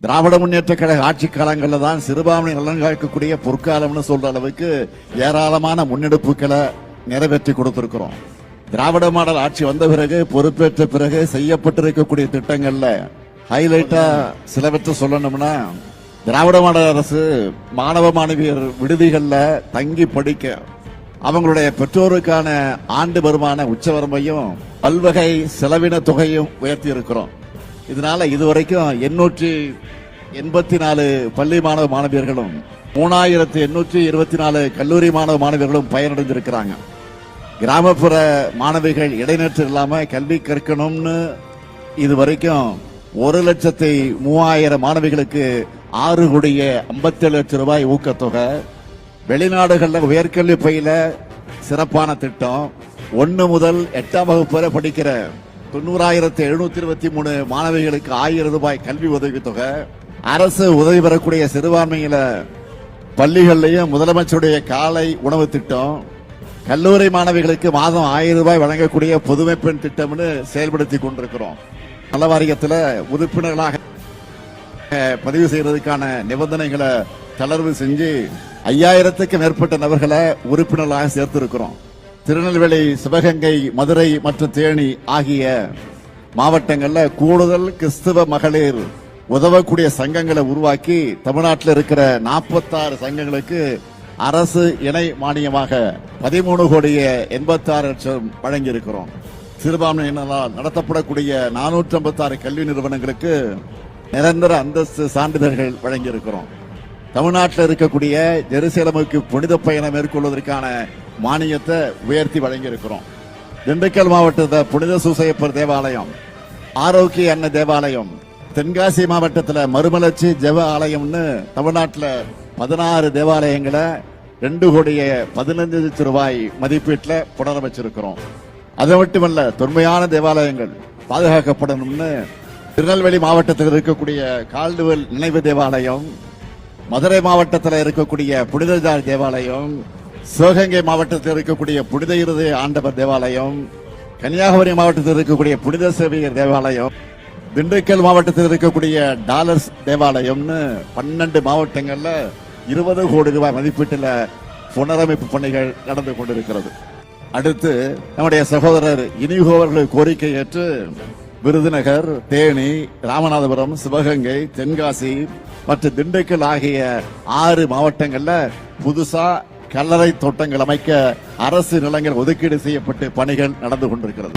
திராவிட முன்னேற்ற கழக ஆட்சி காலங்களில் தான் சிறுபான்மை நலன் காக்கக்கூடிய பொற்காலம்னு சொல்ற அளவுக்கு ஏராளமான முன்னெடுப்புகளை நிறைவேற்றி கொடுத்திருக்கிறோம். திராவிட மாடல் ஆட்சி வந்த பிறகு பொறுப்பேற்ற பிறகு செய்யப்பட்டிருக்கக்கூடிய திட்டங்கள்ல ஹைலைட்டா சிலவற்றை சொல்லணும்னா, திராவிட மாடல் அரசு மாணவ மாணவியர் விடுதிகள்ல தங்கி படிக்க அவங்களுடைய பெற்றோருக்கான ஆண்டு வருமான உச்சவரம்பையும் பல்வகை செலவின தொகையும் உயர்த்தி இருக்கிறோம். இதனால இதுவரைக்கும் 884 பள்ளி மாணவ மாணவியர்களும் 3824 கல்லூரி மாணவ மாணவியர்களும் பயனடைந்திருக்கிறாங்க. கிராமப்புற மாணவிகள் இடைநிற்று இல்லாம கல்வி கற்கணும்னு இதுவரைக்கும் 1,03,000 மாணவிகளுக்கு 6,57,00,000 ரூபாய் ஊக்கத்தொகை. வெளிநாடுகளில் உயர்கல்வி பயில சிறப்பான திட்டம். 1 முதல் 8ஆம் வகுப்பு வரை படிக்கிற 90,723 மாணவிகளுக்கு 1000 ரூபாய் கல்வி உதவித்தொகை. அரசு உதவி பெறக்கூடிய சிறுபான்மையில பள்ளிகள்லயும் முதலமைச்சருடைய காலை உணவு திட்டம். கல்லூரி மாணவிகளுக்கு மாதம் 1000 ரூபாய் வழங்கக்கூடிய புதுமை பெண் திட்டம்னு செயல்படுத்தி கொண்டிருக்கிறோம். நல வாரியத்தில் உறுப்பினர்களாக பதிவு செய்வதற்கான நிபந்தனைகளை தளர்வு செஞ்சு 5000க்கும் மேற்பட்ட நபர்களை உறுப்பினர்களாக சேர்த்திருக்கிறோம். திருநெல்வேலி, சிவகங்கை, மதுரை மற்றும் தேனி ஆகிய மாவட்டங்கள்ல கூடுதல் கிறிஸ்தவ மகளிர் உதவக்கூடிய சங்கங்களை உருவாக்கி தமிழ்நாட்டில் இருக்கிற 46 சங்கங்களுக்கு அரசு இணை மானியமாக 13,86,00,000 வழங்கி இருக்கிறோம். சிறுபான்மையினரால் நடத்தப்படக்கூடிய 456 கல்வி நிறுவனங்களுக்கு நிரந்தர அந்தஸ்து சான்றிதழ்கள் வழங்கி இருக்கிறோம். தமிழ்நாட்டில் இருக்கக்கூடிய ஜெருசலேமுக்கு புனித பயணம் மேற்கொள்வதற்கான மானியத்தை உயர்த்தி வழங்கி இருக்கிறோம். திண்டுக்கல் மாவட்டத்தில் புனித சூசையப்பர் தேவாலயம், ஆரோக்கிய அன்ன தேவாலயம், தென்காசி மாவட்டத்தில் மறுமலர்ச்சி ஜெப ஆலயம்னு தமிழ்நாட்டில் 16 தேவாலயங்களை 2,15,00,000 ரூபாய் மதிப்பீட்டில் புனரமைச்சிருக்கிறோம். அது மட்டுமல்ல, தொன்மையான தேவாலயங்கள் பாதுகாக்கப்படணும்னு திருநெல்வேலி மாவட்டத்தில் இருக்கக்கூடிய கால்டுவெல் நினைவு தேவாலயம், மதுரை மாவட்டத்தில் இருக்கக்கூடிய புனித ஜார்ஜ் தேவாலயம், சிவகங்கை மாவட்டத்தில் இருக்கக்கூடிய புனித இருதய ஆண்டவர் தேவாலயம், கன்னியாகுமரி மாவட்டத்தில் இருக்கக்கூடிய புனித சேவியர் தேவாலயம், திண்டுக்கல் மாவட்டத்தில் இருக்கக்கூடிய டாலர்ஸ் தேவாலயம்னு 12 மாவட்டங்கள்ல 20 கோடி ரூபாய் மதிப்பீட்டில் புனரமைப்பு பணிகள் நடந்து கொண்டிருக்கிறது. அடுத்து நம்முடைய சகோதரர் இனிகோ அவர்கள் கோரிக்கை ஏற்று விருதுநகர், தேனி, ராமநாதபுரம், சிவகங்கை, தென்காசி மற்றும் திண்டுக்கல் ஆகிய 6 மாவட்டங்கள்ல புதுசா கல்லறை தோட்டங்கள் அமைக்க அரசு நிலங்கள் ஒதுக்கீடு செய்யப்பட்டு பணிகள் நடந்து கொண்டிருக்கிறது.